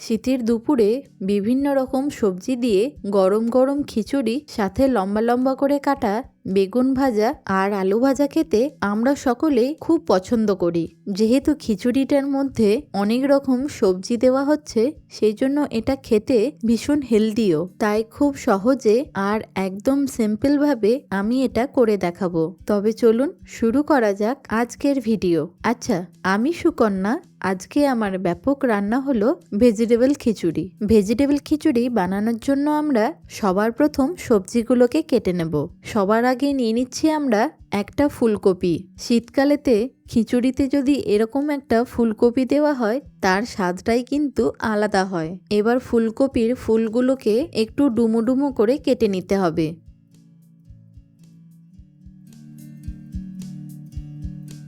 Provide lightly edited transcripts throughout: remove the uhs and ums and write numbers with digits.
শীতের দুপুরে বিভিন্ন রকম সবজি দিয়ে গরম গরম খিচুড়ি, সাথে লম্বা লম্বা করে কাটা বেগুন ভাজা আর আলু ভাজা খেতে আমরা সকলেই খুব পছন্দ করি। যেহেতু খিচুড়িটার মধ্যে অনেক রকম সবজি দেওয়া হচ্ছে, সেই জন্য এটা খেতে ভীষণ হেলদিও। তাই খুব সহজে আর একদম সিম্পল ভাবে আমি এটা করে দেখাবো। তবে চলুন শুরু করা যাক আজকের ভিডিও। আচ্ছা, আমি সুকন্যা। আজকে আমার ব্যাপক রান্না হলো ভেজিটেবল খিচুড়ি। ভেজিটেবল খিচুড়ি বানানোর জন্য আমরা সবার প্রথম সবজিগুলোকে কেটে নেব। সবার আগে নিয়ে নিচ্ছি আমরা একটা ফুলকপি। শীতকালেতে খিচুড়িতে যদি এরকম একটা ফুলকপি দেওয়া হয়, তার স্বাদটাই কিন্তু আলাদা হয়। এবার ফুলকপির ফুলগুলোকে একটু ডুমো ডুমো করে কেটে নিতে হবে।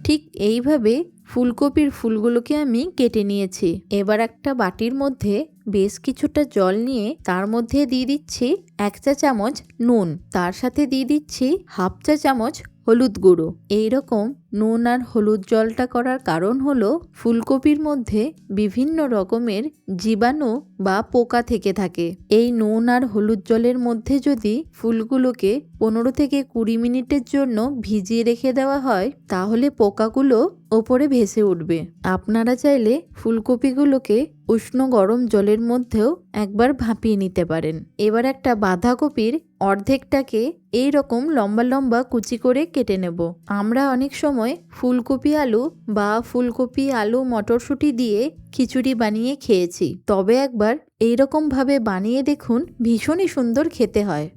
ঠিক এইভাবে ফুলকপির ফুলগুলোকে আমি কেটে নিয়েছি। এবার একটা বাটির মধ্যে বেশ কিছুটা জল নিয়ে তার মধ্যে দিয়ে দিচ্ছি 1 চা চামচ নুন, তার সাথে দিয়ে দিচ্ছি 1/2 চা চামচ হলুদ গুঁড়ো। এইরকম নুন আর হলুদ জলটা করার কারণ হলো ফুলকপির মধ্যে বিভিন্ন রকমের জীবাণু বা পোকা থেকে থাকে। এই নুন আর হলুদ জলের মধ্যে যদি ফুলগুলোকে 15 থেকে 20 মিনিটের জন্য ভিজিয়ে রেখে দেওয়া হয়, তাহলে পোকাগুলো ওপরে ভেসে উঠবে। আপনারা চাইলে ফুলকপিগুলোকে উষ্ণ গরম জলের মধ্যেও একবার ভাপিয়ে নিতে পারেন। এবার একটা বাঁধাকপির অর্ধেকটাকে এই রকম লম্বা লম্বা কুচি করে কেটে নেব। আমরা অনেক সময় ফুলকপি আলু বা ফুলকপি আলু মটরশুঁটি দিয়ে খিচুড়ি বানিয়ে খেয়েছি, তবে একবার এইরকম ভাবে বানিয়ে দেখুন, ভীষণই সুন্দর খেতে হয়।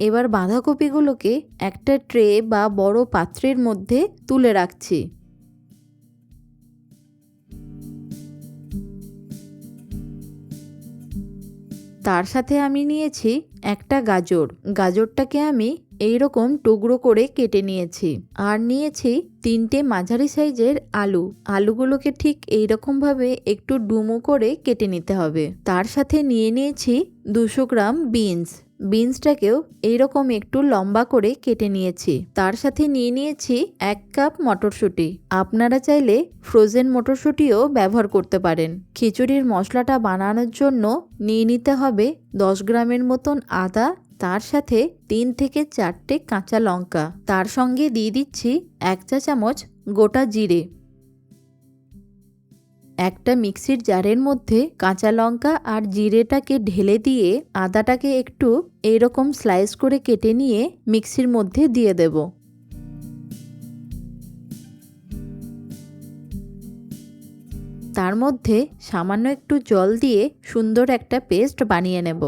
এবার বাঁধাকপিগুলোকে একটা ট্রে বা বড় পাত্রের মধ্যে তুলে রাখছি। তার সাথে আমি নিয়েছি একটা গাজর। গাজরটাকে আমি এইরকম টুকরো করে কেটে নিয়েছি। আর নিয়েছি 3টে মাঝারি সাইজের আলু। আলুগুলোকে ঠিক এইরকম ভাবে একটু ডুমো করে কেটে নিতে হবে। তার সাথে নিয়ে নিয়েছি 200 গ্রাম বিনস। বিনসটাকেও এইরকম একটু লম্বা করে কেটে নিয়েছি। তার সাথে নিয়ে নিয়েছি 1 কাপ মটরশুঁটি। আপনারা চাইলে ফ্রোজেন মটরশুঁটিও ব্যবহার করতে পারেন। খিচুড়ির মশলাটা বানানোর জন্য নিয়ে নিতে হবে 10 গ্রামের মতন আদা, তার সাথে 3 থেকে 4টে কাঁচা লঙ্কা। তার সঙ্গে দিয়ে দিচ্ছি 1 চা চামচ গোটা জিরে। একটা মিক্সির জারের মধ্যে কাঁচা লঙ্কা আর জিরেটাকে ঢেলে দিয়ে আদাটাকে একটু এইরকম স্লাইস করে কেটে নিয়ে মিক্সির মধ্যে দিয়ে দেব। তার মধ্যে সামান্য একটু জল দিয়ে সুন্দর একটা পেস্ট বানিয়ে নেব।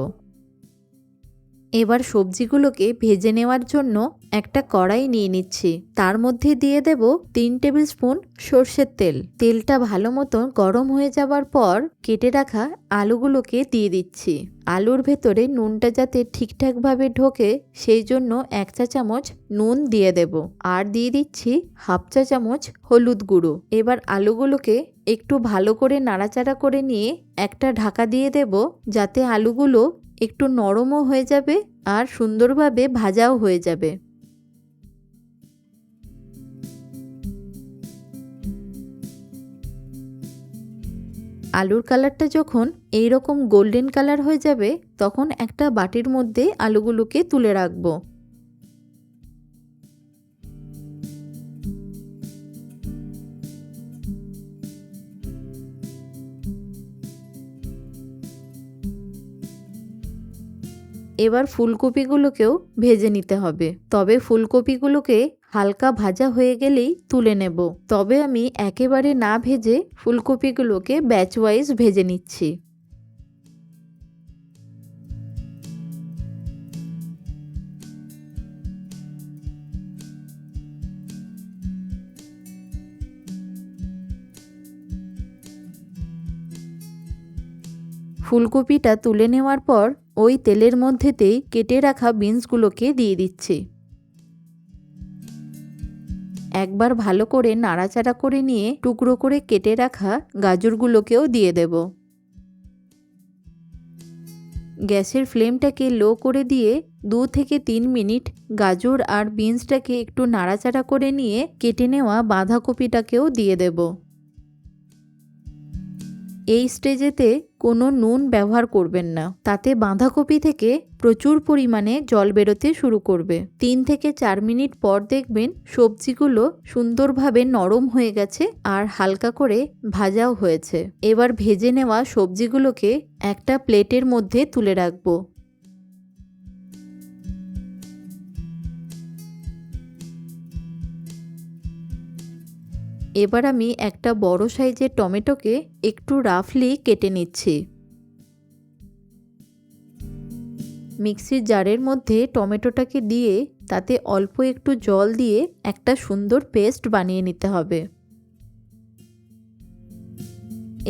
এবার সবজিগুলোকে ভেজে নেওয়ার জন্য একটা কড়াই নিয়ে নিচ্ছি। তার মধ্যে দিয়ে দেব 3 টেবিল স্পুন সর্ষের তেল। তেলটা ভালো মতো গরম হয়ে যাবার পর কেটে রাখা আলুগুলোকে দিয়ে দিচ্ছি। আলুর ভেতরে নুনটা যাতে ঠিকঠাকভাবে ঢোকে, সেই জন্য 1 চা চামচ নুন দিয়ে দেব। আর দিয়ে দিচ্ছি 1/2 চা চামচ হলুদ গুঁড়ো। এবার আলুগুলোকে একটু ভালো করে নাড়াচাড়া করে নিয়ে একটা ঢাকা দিয়ে দেব, যাতে আলুগুলো একটু নরমও হয়ে যাবে আর সুন্দরভাবে ভাজাও হয়ে যাবে। আলুর কালারটা যখন এইরকম গোল্ডেন কালার হয়ে যাবে, তখন একটা বাটির মধ্যে আলুগুলোকে তুলে রাখবো। এবার ফুলকপিগুলোকেও ভেজে নিতে হবে। তবে ফুলকপিগুলোকে হালকা ভাজা হয়ে গেলেই তুলে নেব। তবে আমি একেবারে না ভেজে ফুলকপিগুলোকে ব্যাচ ওয়াইজ ভেজে নিচ্ছি। ফুলকপিটা তুলে নেওয়ার পর ওই তেলের মধ্যেতেই কেটে রাখা বিনসগুলোকে দিয়ে দিচ্ছি। একবার ভালো করে নাড়াচাড়া করে নিয়ে টুকরো করে কেটে রাখা গাজরগুলোকেও দিয়ে দেব। গ্যাসের ফ্লেমটাকে লো করে দিয়ে 2 থেকে 3 মিনিট গাজর আর বিনসটাকে একটু নাড়াচাড়া করে নিয়ে কেটে নেওয়া বাঁধাকপিটাকেও দিয়ে দেব। এই স্টেজেতে কোনো নুন ব্যবহার করবেন না, তাতে বাঁধাকপি থেকে প্রচুর পরিমাণে জল বেরোতে শুরু করবে। 3 থেকে 4 মিনিট পর দেখবেন সবজিগুলো সুন্দরভাবে নরম হয়ে গেছে আর হালকা করে ভাজাও হয়েছে। এবার ভেজে নেওয়া সবজিগুলোকে একটা প্লেটের মধ্যে তুলে রাখবো। এবার আমি একটা বড় সাইজের টমেটোকে একটু রাফলি কেটে নিচ্ছি। মিক্সির জারের মধ্যে টমেটোটাকে দিয়ে তাতে অল্প একটু জল দিয়ে একটা সুন্দর পেস্ট বানিয়ে নিতে হবে।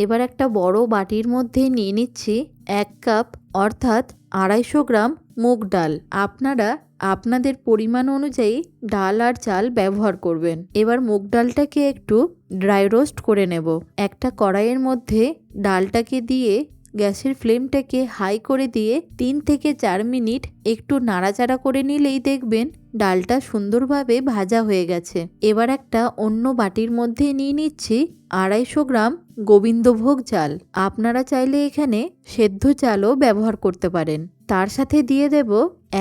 এবার একটা বড় বাটির মধ্যে নিয়ে নিচ্ছি 1 কাপ অর্থাৎ 250 গ্রাম মুগ ডাল। আপনারা আপনাদের পরিমাণ অনুযায়ী ডাল আর চাল ব্যবহার করবেন। এবার মুগ ডালটাকে একটু ড্রাই রোস্ট করে নেব। একটা কড়াইয়ের মধ্যে ডালটাকে দিয়ে গ্যাসের ফ্লেমটাকে হাই করে দিয়ে 3 থেকে 4 মিনিট একটু নাড়াচাড়া করে নিলেই দেখবেন ডালটা সুন্দরভাবে ভাজা হয়ে গেছে। এবার একটা অন্য বাটির মধ্যে নিয়ে নিচ্ছি 250 গ্রাম গোবিন্দভোগ চাল। আপনারা চাইলে এখানে সেদ্ধ চালও ব্যবহার করতে পারেন। তার সাথে দিয়ে দেব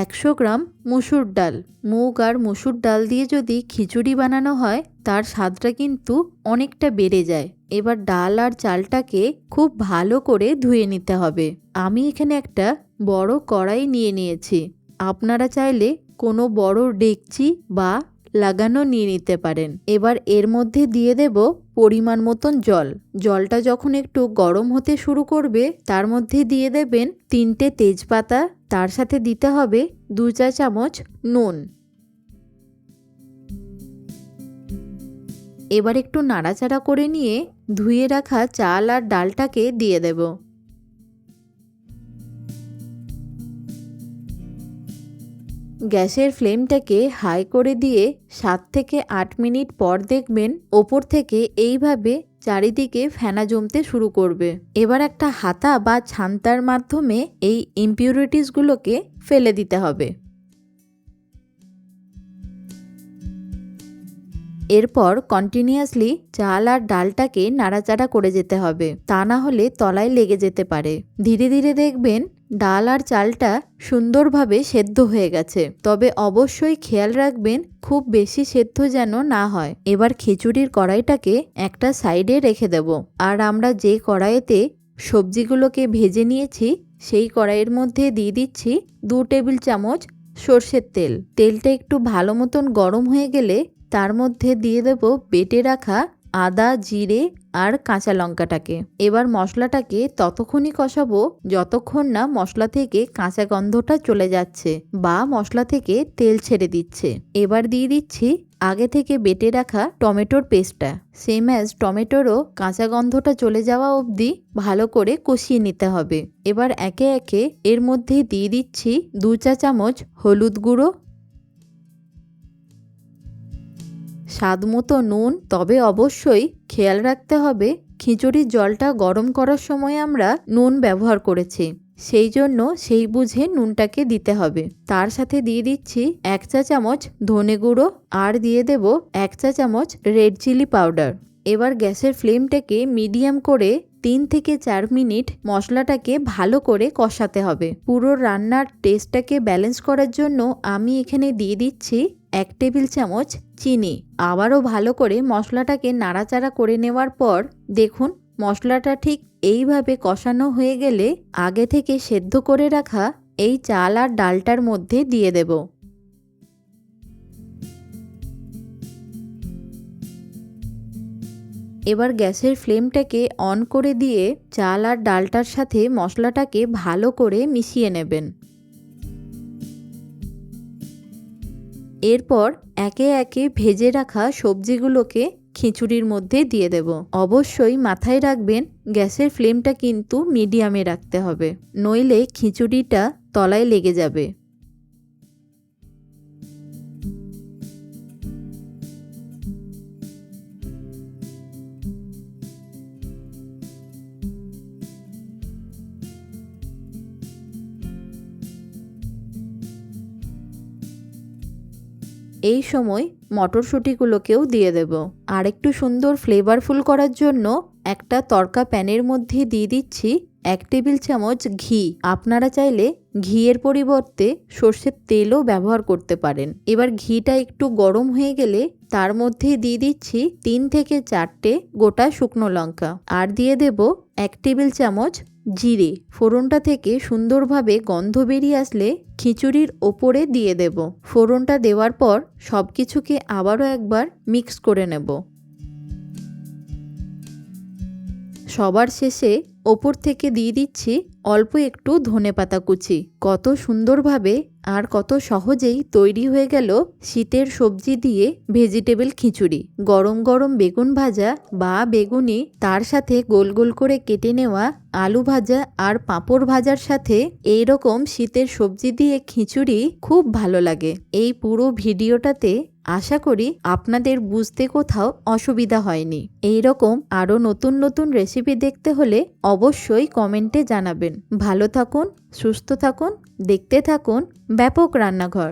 100 গ্রাম মুসুর ডাল। মুগ আর মুসুর ডাল দিয়ে যদি খিচুড়ি বানানো হয় তার স্বাদটা কিন্তু অনেকটা বেড়ে যায়। এবার ডাল আর চালটাকে খুব ভালো করে ধুয়ে নিতে হবে। আমি এখানে একটা বড় কড়াই নিয়ে নিয়েছি। আপনারা চাইলে কোনো বড় ডেকচি বা লাগানো নিয়ে নিতে পারেন। এবার এর মধ্যে দিয়ে দেব পরিমাণ মতন জল। জলটা যখন একটু গরম হতে শুরু করবে তার মধ্যে দিয়ে দেবেন 3টে তেজপাতা, তার সাথে দিতে হবে 2 চা চামচ নুন। এবার একটু নাড়াচাড়া করে নিয়ে ধুয়ে রাখা চাল আর ডালটাকে দিয়ে দেব। গ্যাসের ফ্লেমটাকে হাই করে দিয়ে 7 থেকে 8 মিনিট পর দেখবেন ওপর থেকে এইভাবে চারিদিকে ফেনা জমতে শুরু করবে। এবার একটা হাতা বা ছান্তার মাধ্যমে এই ইমপিউরিটিসগুলোকে ফেলে দিতে হবে। এরপর কন্টিনিউয়াসলি চাল আর ডালটাকে নাড়াচাড়া করে যেতে হবে, তা না হলে তলায় লেগে যেতে পারে। ধীরে ধীরে দেখবেন ডাল আর চালটা সুন্দরভাবে সেদ্ধ হয়ে গেছে, তবে অবশ্যই খেয়াল রাখবেন খুব বেশি সেদ্ধ যেন না হয়। এবার খিচুড়ির কড়াইটাকে একটা সাইডে রেখে দেব আর আমরা যে কড়াইতে সবজিগুলোকে ভেজে নিয়েছি সেই কড়াইয়ের মধ্যে দিয়ে দিচ্ছি 2 টেবিল চামচ সর্ষের তেল। তেলটা একটু ভালো মতন গরম হয়ে গেলে তার মধ্যে দিয়ে দেব বেটে রাখা আদা, জিরে আর কাঁচা লঙ্কাটাকে। এবার মশলাটাকে ততক্ষণই কষাবো যতক্ষণ না মশলা থেকে কাঁচা গন্ধটা চলে যাচ্ছে বা মশলা থেকে তেল ছেড়ে দিচ্ছে। এবার দিয়ে দিচ্ছি আগে থেকে বেটে রাখা টমেটোর পেস্টটা। সেম অ্যাজ টমেটোরও কাঁচা গন্ধটা চলে যাওয়া অবধি ভালো করে কষিয়ে নিতে হবে। এবার একে একে এর মধ্যে দিয়ে দিচ্ছি 2 চা চামচ হলুদ গুঁড়ো, স্বাদ মতো নুন। তবে অবশ্যই খেয়াল রাখতে হবে খিচুড়ির জলটা গরম করার সময় আমরা নুন ব্যবহার করেছি, সেই জন্য সেই বুঝে নুনটাকে দিতে হবে। তার সাথে দিয়ে দিচ্ছি 1 চা চামচ ধনে গুঁড়ো আর দিয়ে দেব 1 চা চামচ রেড চিলি পাউডার। এবার গ্যাসের ফ্লেমটাকে মিডিয়াম করে 3 থেকে 4 মিনিট মশলাটাকে ভালো করে কষাতে হবে। পুরো রান্নার টেস্টটাকে ব্যালেন্স করার জন্য আমি এখানে দিয়ে দিচ্ছি 1 টেবিল চামচ চিনি। আবারও ভালো করে মশলাটাকে নাড়াচাড়া করে নেওয়ার পর দেখুন মশলাটা ঠিক এইভাবে কষানো হয়ে গেলে আগে থেকে সেদ্ধ করে রাখা এই চাল আর ডালটার মধ্যে দিয়ে দেব। এবার গ্যাসের ফ্লেমটাকে অন করে দিয়ে চাল আর ডালটার সাথে মশলাটাকে ভালো করে মিশিয়ে নেবেন। এরপর একে একে ভেজে রাখা সবজিগুলোকে খিচুড়ির মধ্যে দিয়ে দেব। অবশ্যই মাথায় রাখবেন গ্যাসের ফ্লেমটা কিন্তু মিডিয়ামে রাখতে হবে, নইলে খিচুড়িটা তলায় লেগে যাবে। এই সময় মটরশুঁটিগুলোকেও দিয়ে দেব। আর একটু সুন্দর ফ্লেভারফুল করার জন্য একটা তড়কা প্যানের মধ্যে দিয়ে দিচ্ছি 1 টেবিল চামচ ঘি। আপনারা চাইলে ঘিয়ের পরিবর্তে সর্ষের তেলও ব্যবহার করতে পারেন। এবার ঘিটা একটু গরম হয়ে গেলে তার মধ্যে দিয়ে দিচ্ছি 3 থেকে 4টে গোটা শুকনো লঙ্কা, আর দিয়ে দেব 1 টেবিল চামচ জিরে। ফোড়নটা থেকে সুন্দরভাবে গন্ধ বেরিয়ে আসলে খিচুড়ির ওপরে দিয়ে দেব। ফোড়নটা দেওয়ার পর সব কিছুকে আবারও একবার মিক্স করে নেব। সবার শেষে ওপর থেকে দিয়ে দিচ্ছি অল্প একটু ধনেপাতা কুচি। কত সুন্দরভাবে আর কত সহজেই তৈরি হয়ে গেল শীতের সবজি দিয়ে ভেজিটেবল খিচুড়ি। গরম গরম বেগুন ভাজা বা বেগুনি, তার সাথে গোল গোল করে কেটে নেওয়া আলু ভাজা আর পাঁপড় ভাজার সাথে এই রকম শীতের সবজি দিয়ে খিচুড়ি খুব ভালো লাগে। এই পুরো ভিডিওটাতে আশা করি আপনাদের বুঝতে কোথাও অসুবিধা হয়নি। এই রকম আরও নতুন নতুন রেসিপি দেখতে হলে অবশ্যই কমেন্টে জানাবেন। ভালো থাকুন, সুস্থ থাকুন, দেখতে থাকুন ব্যাপক রান্নাঘর।